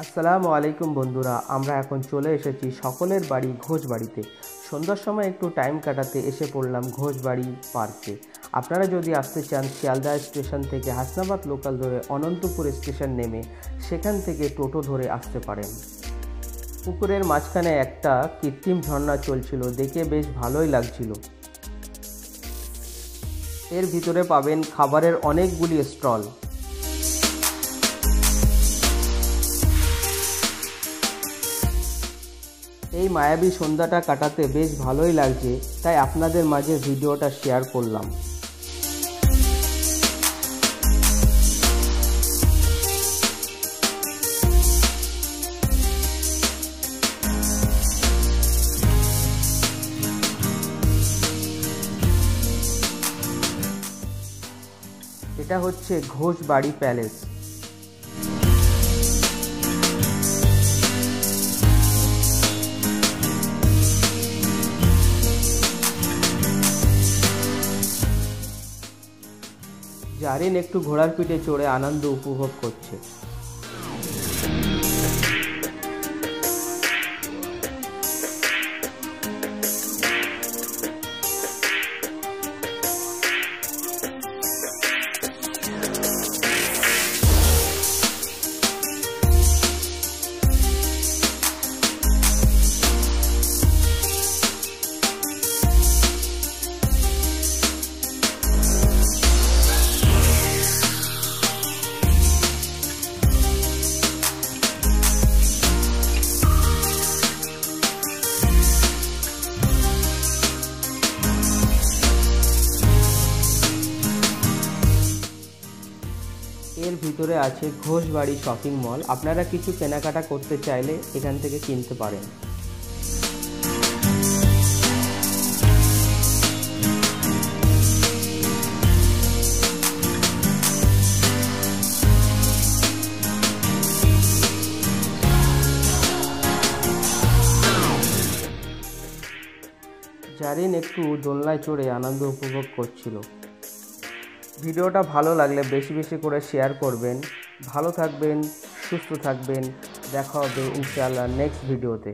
আসসালামু আলাইকুম বন্ধুরা, আমরা এখন চলে এসেছি সকলের বাড়ি ঘোষবাড়িতে। সন্ধ্যার সময় একটু টাইম কাটাতে এসে পড়লাম ঘোষবাড়ি পার্কে। আপনারা যদি আসতে চান শিয়ালদহ স্টেশন থেকে হাসনাবাদ লোকাল ধরে অনন্তপুর স্টেশন নেমে সেখান থেকে টোটো ধরে আসতে পারেন। পুকুরের মাঝখানে একটা কৃত্রিম ঝর্ণা চলছিল, দেখে বেশ ভালোই লাগছিল। এর ভিতরে পাবেন খাবারের অনেকগুলি স্টল। এই মায়াবী সন্ধ্যাটা কাটাতে বেশ ভালোই লাগছে, তাই আপনাদের মাঝে ভিডিওটা শেয়ার করলাম। এটা হচ্ছে ঘোষবাড়ি প্যালেস। জারিন একটু ঘোড়ার পিঠে চড়ে আনন্দ উপভোগ করছে। এর ভিতরে আছে ঘোষবাড়ি শপিং মল। আপনারা কিছু কেনাকাটা করতে চাইলে এখান থেকে কিনতে পারেন। জারিন একটু দোলনায় চড়ে আনন্দ উপভোগ করছিল। ভিডিওটা ভালো লাগলে বেশি বেশি করে শেয়ার করবেন। ভালো থাকবেন, সুস্থ থাকবেন। দেখা হবে ইনশাআল্লাহ নেক্সট ভিডিওতে।